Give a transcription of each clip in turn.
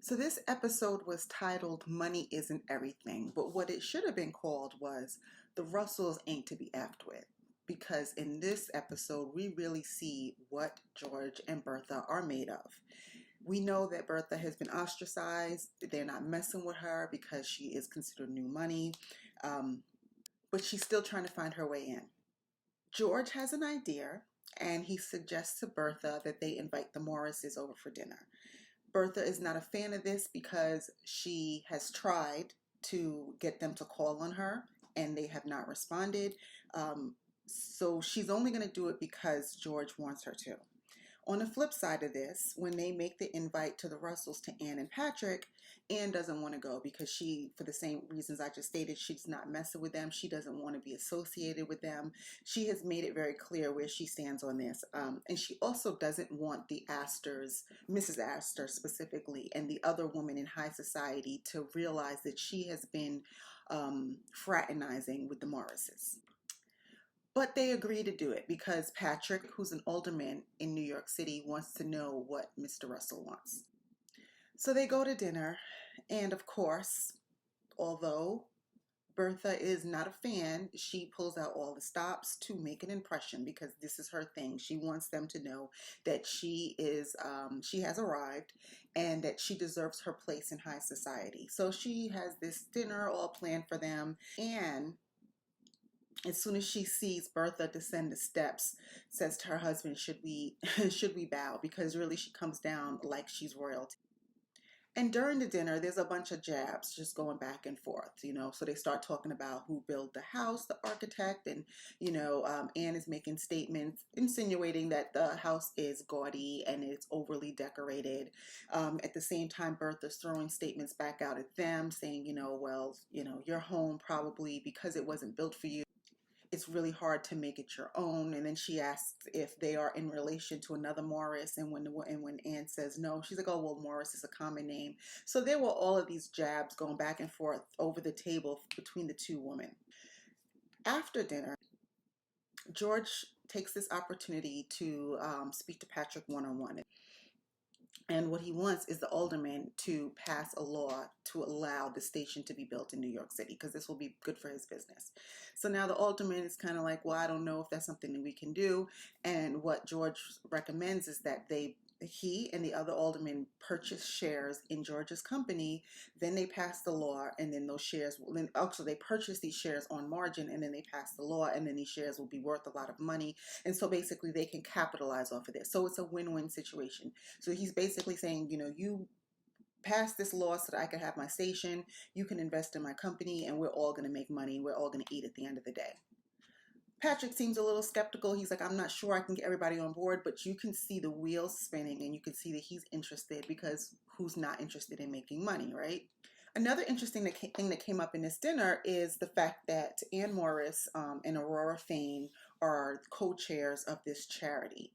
So this episode was titled Money Isn't Everything, but what it should have been called was The Russells Ain't to Be Effed With. Because in this episode, we really see what George and Bertha are made of. We know that Bertha has been ostracized. They're not messing with her because she is considered new money, but she's still trying to find her way in. George has an idea, and he suggests to Bertha that they invite the Morrises over for dinner. Bertha is not a fan of this because she has tried to get them to call on her and they have not responded. So she's only going to do it because George wants her to. On the flip side of this, when they make the invite to the Russells to Ann and Patrick, Ann doesn't want to go because she, for the same reasons I just stated, she's not messing with them. She doesn't want to be associated with them. She has made it very clear where she stands on this. And she also doesn't want the Astors, Mrs. Astor specifically, and the other woman in high society to realize that she has been fraternizing with the Morrises. But they agree to do it because Patrick, who's an alderman in New York City, wants to know what Mr. Russell wants. So they go to dinner, and of course, although Bertha is not a fan, she pulls out all the stops to make an impression because this is her thing. She wants them to know that she has arrived and that she deserves her place in high society. So she has this dinner all planned for them, and as soon as she sees Bertha descend the steps, says to her husband, should we bow? Because really she comes down like she's royalty. And during the dinner, there's a bunch of jabs just going back and forth, So they start talking about who built the house, the architect, and, Anne is making statements insinuating that the house is gaudy and it's overly decorated. At the same time, Bertha's throwing statements back out at them saying, your home probably, because it wasn't built for you, it's really hard to make it your own. And then she asks if they are in relation to another Morris. And when Anne says no, she's like, oh, well, Morris is a common name. So there were all of these jabs going back and forth over the table between the two women. After dinner, George takes this opportunity to speak to Patrick one-on-one. And what he wants is the alderman to pass a law to allow the station to be built in New York City because this will be good for his business. So now the alderman is kind of like, well, I don't know if that's something that we can do. And what George recommends is that he and the other aldermen purchase shares in George's company, then they pass the law, and then those shares will then also they purchase these shares on margin, and then they pass the law, and then these shares will be worth a lot of money. And so basically they can capitalize off of this. So it's a win-win situation. So he's basically saying, you pass this law so that I can have my station, you can invest in my company, and we're all going to make money. We're all going to eat at the end of the day. Patrick seems a little skeptical. He's like, I'm not sure I can get everybody on board, but you can see the wheels spinning and you can see that he's interested because who's not interested in making money, right? Another interesting thing that came up in this dinner is the fact that Ann Morris and Aurora Fane are co-chairs of this charity.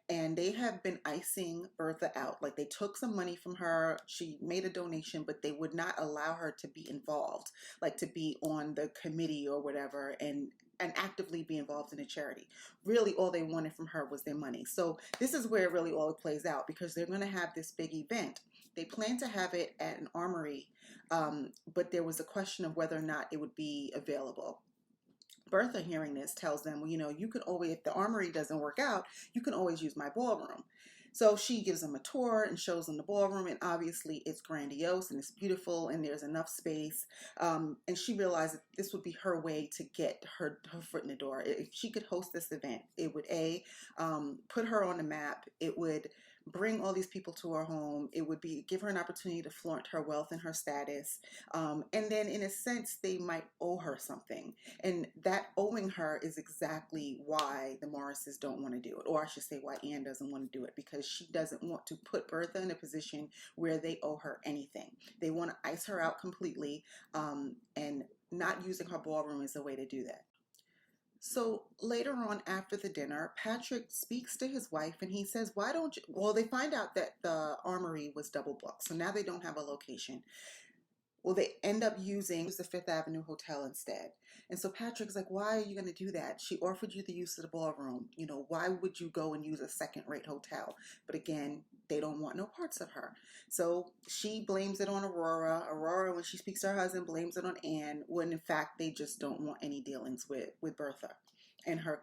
And they have been icing Bertha out. Like they took some money from her. She made a donation, but they would not allow her to be involved, like to be on the committee or whatever and actively be involved in a charity. Really, all they wanted from her was their money. So this is where really all it plays out because they're going to have this big event. They plan to have it at an armory, but there was a question of whether or not it would be available. Bertha, hearing this, tells them, well, you can always, if the armory doesn't work out, you can always use my ballroom. So she gives them a tour and shows them the ballroom, and obviously it's grandiose and it's beautiful and there's enough space. And she realized that this would be her way to get her foot in the door. If she could host this event, it would put her on the map. It would bring all these people to her home. It would give her an opportunity to flaunt her wealth and her status. And then in a sense, they might owe her something. And that owing her is exactly why the Morrises don't want to do it. Or I should say why Anne doesn't want to do it, because she doesn't want to put Bertha in a position where they owe her anything. They want to ice her out completely, and not using her ballroom is a way to do that. So later on after the dinner, Patrick speaks to his wife and he says, why don't you, well, they find out that the armory was double booked. So now they don't have a location. Well, they end up using the Fifth Avenue Hotel instead. And so Patrick's like, why are you going to do that? She offered you the use of the ballroom. You know, why would you go and use a second-rate hotel? But again, they don't want no parts of her. So she blames it on Aurora. Aurora, when she speaks to her husband, blames it on Anne, when in fact they just don't want any dealings with Bertha and her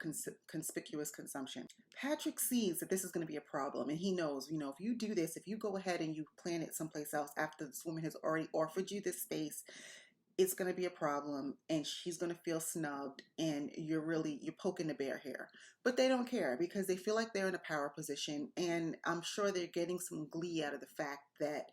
conspicuous consumption. Patrick sees that this is going to be a problem, and he knows, you know, if you do this, if you go ahead and you plan it someplace else after this woman has already offered you this space, it's going to be a problem, and she's going to feel snubbed, and you're poking the bear here. But they don't care because they feel like they're in a power position, and I'm sure they're getting some glee out of the fact that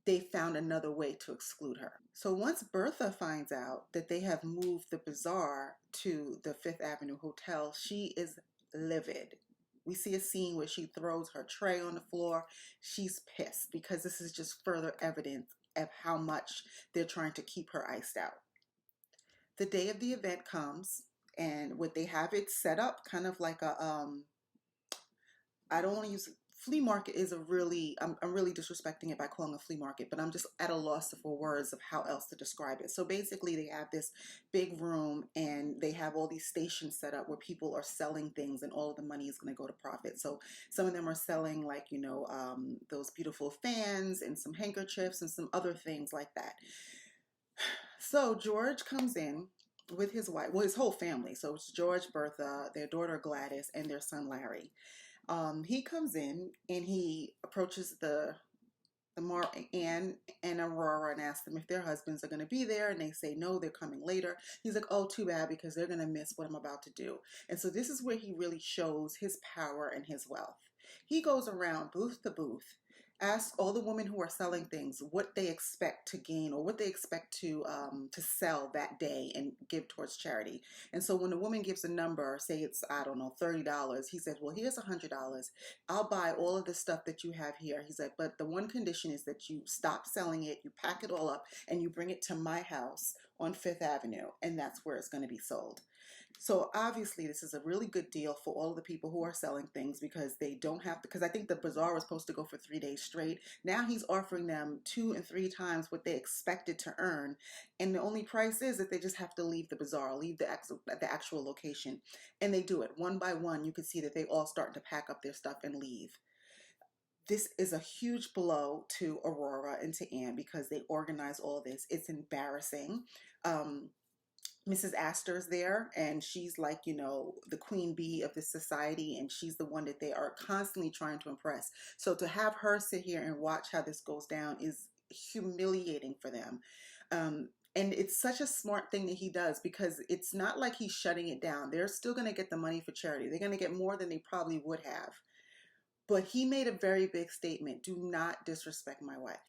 they found another way to exclude her. So once Bertha finds out that they have moved the bazaar to the Fifth Avenue Hotel, she is livid. We see a scene where she throws her tray on the floor. She's pissed because this is just further evidence of how much they're trying to keep her iced out. The day of the event comes, and what they have it set up kind of like a I don't want to use flea market is a really I'm really disrespecting it by calling a flea market, but I'm just at a loss for words of how else to describe it. So basically they have this big room and they have all these stations set up where people are selling things and all of the money is going to go to profit. So some of them are selling like, you know, those beautiful fans and some handkerchiefs and some other things like that. So George comes in with his wife, well, his whole family. So it's George, Bertha, their daughter Gladys, and their son Larry. He comes in and he approaches Ann and Aurora and asks them if their husbands are going to be there, and they say no, they're coming later. He's like, oh, too bad, because they're going to miss what I'm about to do. And so this is where he really shows his power and his wealth. He goes around booth to booth, asks all the women who are selling things what they expect to gain or what they expect to sell that day and give towards charity. And so when a woman gives a number, say it's, I don't know, $30, he says, well, here's $100. I'll buy all of the stuff that you have here. He said, but the one condition is that you stop selling it, you pack it all up, and you bring it to my house on Fifth Avenue, and that's where it's going to be sold. So obviously this is a really good deal for all of the people who are selling things because they don't have to, because I think the bazaar was supposed to go for 3 days straight. Now he's offering them 2 and 3 times what they expected to earn. And the only price is that they just have to leave the bazaar, leave the actual location. And they do it one by one. You can see that they all starting to pack up their stuff and leave. This is a huge blow to Aurora and to Anne because they organize all this. It's embarrassing. Mrs. Astor's there, and she's like, you know, the queen bee of this society, and she's the one that they are constantly trying to impress. So to have her sit here and watch how this goes down is humiliating for them. And it's such a smart thing that he does because it's not like he's shutting it down. They're still going to get the money for charity. They're going to get more than they probably would have. But he made a very big statement. Do not disrespect my wife.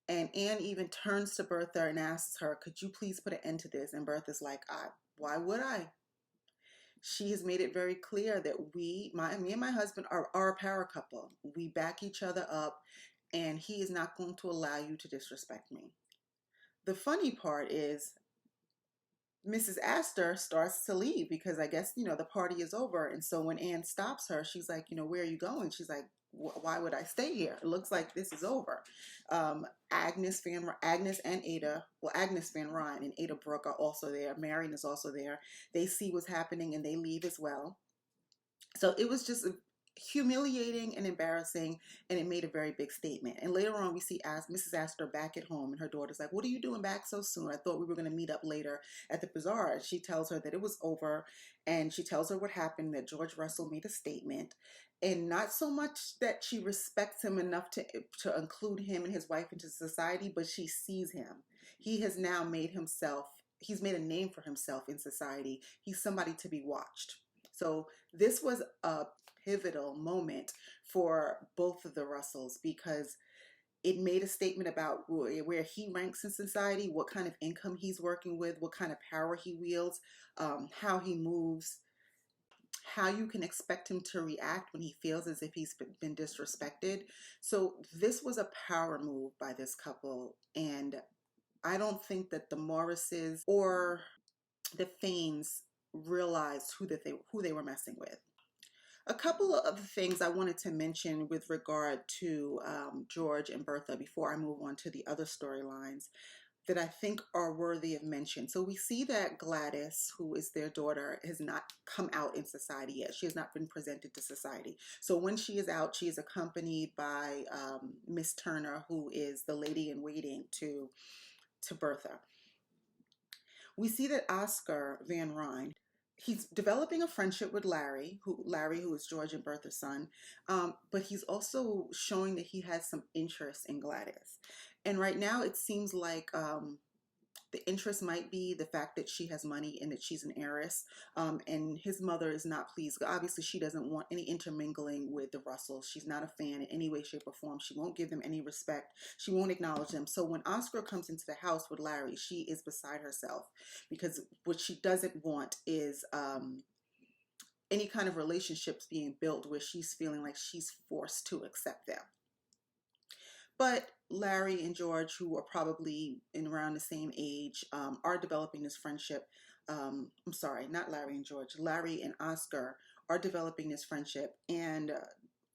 And Anne even turns to Bertha and asks her, could you please put an end to this? And Bertha's like, why would I? She has made it very clear that me and my husband are a power couple. We back each other up, and he is not going to allow you to disrespect me. The funny part is Mrs. Astor starts to leave because I guess, you know, the party is over. And so when Anne stops her, she's like, you know, where are you going? She's like, why would I stay here? It looks like this is over. Agnes and Ada, well, Agnes Van Ryn and Ada Brooke are also there. Marian is also there. They see what's happening and they leave as well. So it was just humiliating and embarrassing, and it made a very big statement. And later on we see Mrs. Astor back at home, and her daughter's like, what are you doing back so soon? I thought we were going to meet up later at the bazaar. She tells her that it was over, and she tells her what happened, that George Russell made a statement, and not so much that she respects him enough to include him and his wife into society, but she sees him. He has now made himself, he's made a name for himself in society. He's somebody to be watched. So this was a pivotal moment for both of the Russells because it made a statement about where he ranks in society, what kind of income he's working with, what kind of power he wields, how he moves, how you can expect him to react when he feels as if he's been disrespected. So this was a power move by this couple, and I don't think that the Morrises or the Fanes realized who they were messing with. A couple of other things I wanted to mention with regard to George and Bertha before I move on to the other storylines that I think are worthy of mention. So we see that Gladys, who is their daughter, has not come out in society yet. She has not been presented to society. So when she is out, she is accompanied by Miss Turner, who is the lady in waiting to Bertha. We see that Oscar Van Ryn, he's developing a friendship with Larry, who is George and Bertha's son, but he's also showing that he has some interest in Gladys. And right now, it seems like the interest might be the fact that she has money and that she's an heiress, and his mother is not pleased. Obviously, she doesn't want any intermingling with the Russells. She's not a fan in any way, shape, or form. She won't give them any respect. She won't acknowledge them. So when Oscar comes into the house with Larry, she is beside herself, because what she doesn't want is any kind of relationships being built where she's feeling like she's forced to accept them. But Larry and George, who are probably in around the same age, are developing this friendship. I'm sorry, not Larry and George. Larry and Oscar are developing this friendship, and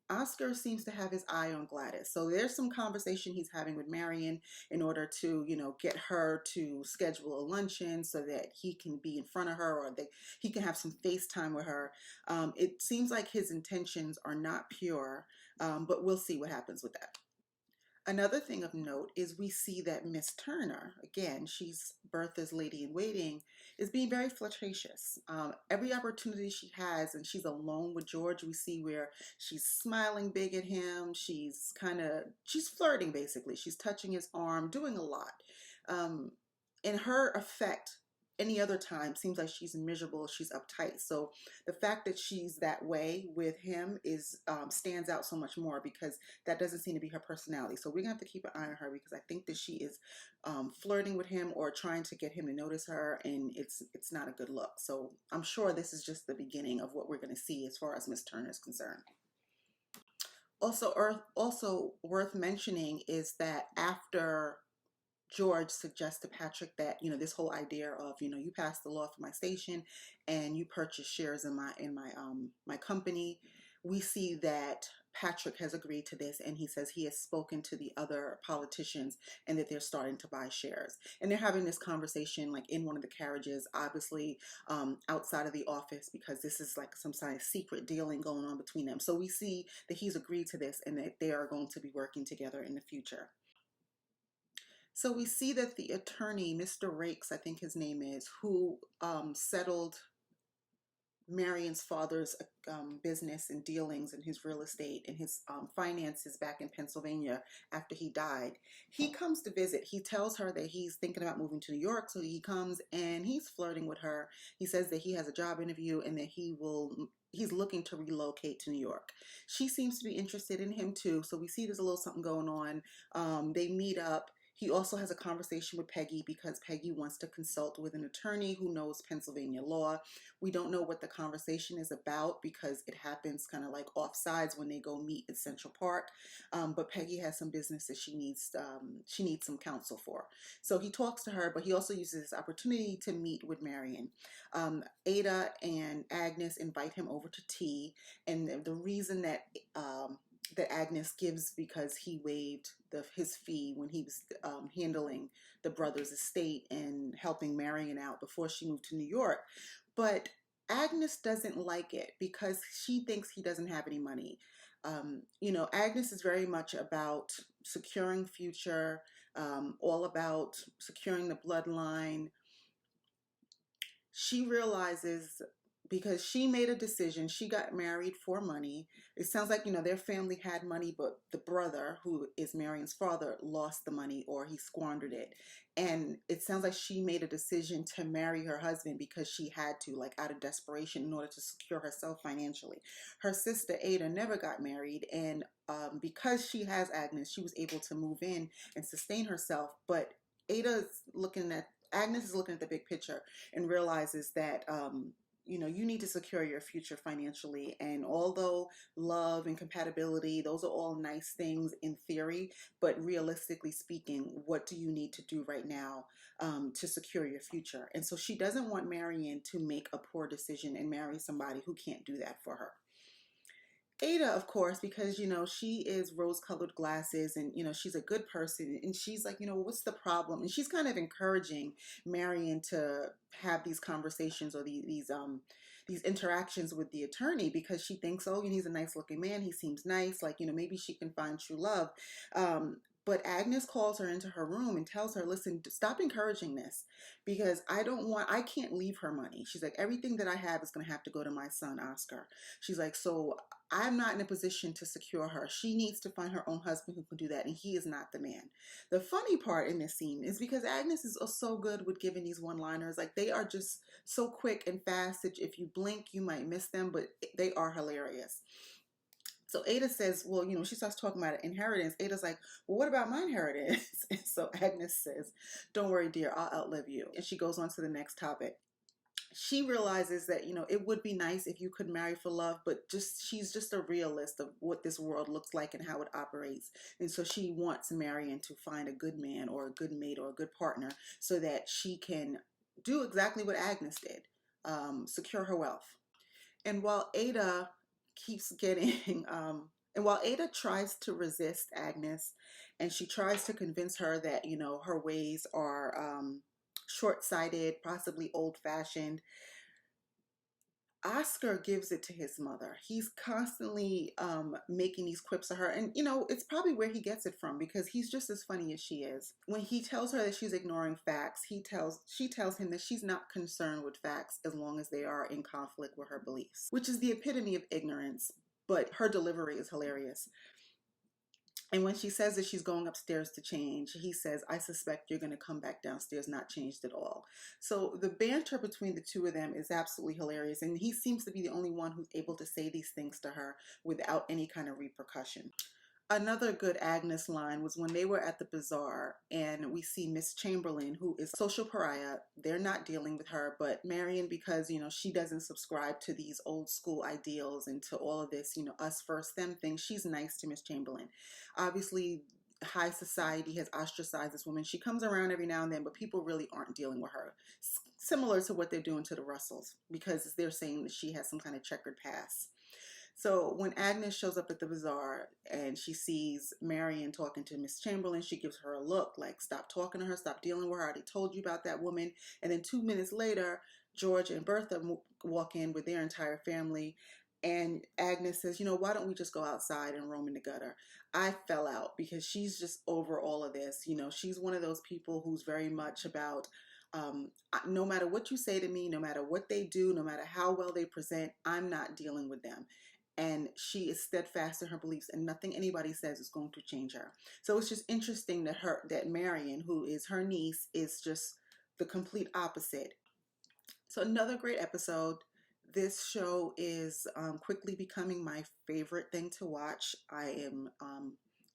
Oscar seems to have his eye on Gladys. So there's some conversation he's having with Marian in order to, get her to schedule a luncheon so that he can be in front of her, or that he can have some FaceTime with her. It seems like his intentions are not pure, but we'll see what happens with that. Another thing of note is we see that Miss Turner, again, she's Bertha's lady in waiting, is being very flirtatious. Every opportunity she has, and she's alone with George, we see where she's smiling big at him. She's flirting basically. She's touching his arm, doing a lot. And her effect any other time seems like she's miserable, she's uptight. So the fact that she's that way with him is stands out so much more, because that doesn't seem to be her personality. So we're gonna have to keep an eye on her, because I think that she is flirting with him or trying to get him to notice her, and it's not a good look. So I'm sure this is just the beginning of what we're gonna see as far as Miss Turner is concerned. Also worth mentioning is that after George suggests to Patrick that, this whole idea of, you passed the law for my station and you purchase shares in my company, we see that Patrick has agreed to this, and he says he has spoken to the other politicians and that they're starting to buy shares. And they're having this conversation like in one of the carriages, obviously outside of the office, because this is like some kind of secret dealing going on between them. So we see that he's agreed to this and that they are going to be working together in the future. So we see that the attorney, Mr. Rhaikes, I think his name is, who settled Marian's father's business and dealings and his real estate and his finances back in Pennsylvania after he died. He comes to visit. He tells her that he's thinking about moving to New York, so he comes and he's flirting with her. He says that he has a job interview and that he's looking to relocate to New York. She seems to be interested in him too, so we see there's a little something going on. They meet up. He also has a conversation with Peggy, because Peggy wants to consult with an attorney who knows Pennsylvania law. We don't know what the conversation is about, because it happens kind of like offsides when they go meet at Central Park. But Peggy has some business that she needs some counsel for. So he talks to her, but he also uses this opportunity to meet with Marian. Ada and Agnes invite him over to tea, and the reason that Agnes gives because he waived his fee when he was handling the brother's estate and helping Marian out before she moved to New York. But Agnes doesn't like it because she thinks he doesn't have any money. Agnes is very much about securing future, all about securing the bloodline. She realizes, because she made a decision, she got married for money. It sounds like, their family had money, but the brother, who is Marian's father, lost the money, or he squandered it. And it sounds like she made a decision to marry her husband because she had to, like out of desperation, in order to secure herself financially. Her sister Ada never got married, and because she has Agnes, she was able to move in and sustain herself. But Agnes is looking at the big picture and realizes that you need to secure your future financially. And although love and compatibility, those are all nice things in theory, but realistically speaking, what do you need to do right now to secure your future? And so she doesn't want Marian to make a poor decision and marry somebody who can't do that for her. Ada, of course, because she is rose-colored glasses, and she's a good person, and she's like, what's the problem? And she's kind of encouraging Marian to have these conversations or these interactions with the attorney, because she thinks, oh, he's a nice-looking man, he seems nice, like maybe she can find true love. But Agnes calls her into her room and tells her, listen, stop encouraging this, because I can't leave her money. She's like, everything that I have is going to have to go to my son, Oscar. She's like, so I'm not in a position to secure her. She needs to find her own husband who can do that, and he is not the man. The funny part in this scene is because Agnes is so good with giving these one-liners. Like, they are just so quick and fast that if you blink, you might miss them, but they are hilarious. So Ada says, well, she starts talking about inheritance. Ada's like, well, what about my inheritance? And so Agnes says, don't worry, dear, I'll outlive you. And she goes on to the next topic. She realizes that, it would be nice if you could marry for love, but she's just a realist of what this world looks like and how it operates. And so she wants Marian to find a good man or a good mate or a good partner so that she can do exactly what Agnes did, secure her wealth. And while Ada keeps getting, and while Ada tries to resist Agnes, and she tries to convince her that, her ways are short-sighted, possibly old-fashioned, Oscar gives it to his mother. He's constantly making these quips to her. And, it's probably where he gets it from, because he's just as funny as she is. When he tells her that she's ignoring facts, she tells him that she's not concerned with facts as long as they are in conflict with her beliefs, which is the epitome of ignorance. But her delivery is hilarious. And when she says that she's going upstairs to change, he says, I suspect you're going to come back downstairs not changed at all. So the banter between the two of them is absolutely hilarious. And he seems to be the only one who's able to say these things to her without any kind of repercussion. Another good Agnes line was when they were at the bazaar and we see Miss Chamberlain, who is a social pariah. They're not dealing with her, but Marian, because, she doesn't subscribe to these old school ideals and to all of this, us first, them thing, she's nice to Miss Chamberlain. Obviously, high society has ostracized this woman. She comes around every now and then, but people really aren't dealing with her. Similar to what they're doing to the Russells, because they're saying that she has some kind of checkered past. So when Agnes shows up at the bazaar and she sees Marian talking to Miss Chamberlain, she gives her a look like, stop talking to her, stop dealing with her, I already told you about that woman. And then 2 minutes later, George and Bertha walk in with their entire family. And Agnes says, why don't we just go outside and roam in the gutter? I fell out because she's just over all of this. She's one of those people who's very much about, no matter what you say to me, no matter what they do, no matter how well they present, I'm not dealing with them. And she is steadfast in her beliefs, and nothing anybody says is going to change her. So it's just interesting that Marian, who is her niece, is just the complete opposite. So another great episode. This show is quickly becoming my favorite thing to watch. I am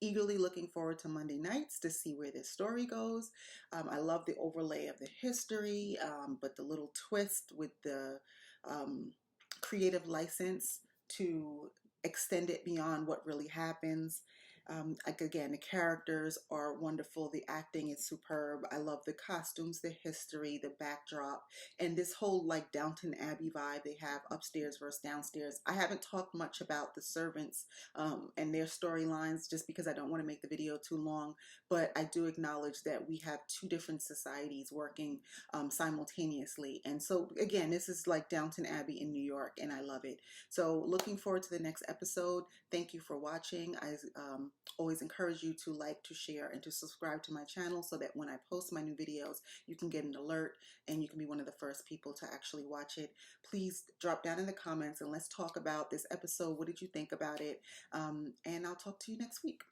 eagerly looking forward to Monday nights to see where this story goes. I love the overlay of the history, but the little twist with the creative license to extend it beyond what really happens. Again, the characters are wonderful. The acting is superb. I love the costumes, the history, the backdrop, and this whole like Downton Abbey vibe they have upstairs versus downstairs. I haven't talked much about the servants and their storylines just because I don't want to make the video too long, but I do acknowledge that we have two different societies working simultaneously. And so again, this is like Downton Abbey in New York, and I love it. So looking forward to the next episode. Thank you for watching. I always encourage you to like, to share, and to subscribe to my channel so that when I post my new videos, you can get an alert and you can be one of the first people to actually watch it. Please drop down in the comments and let's talk about this episode. What did you think about it? And I'll talk to you next week.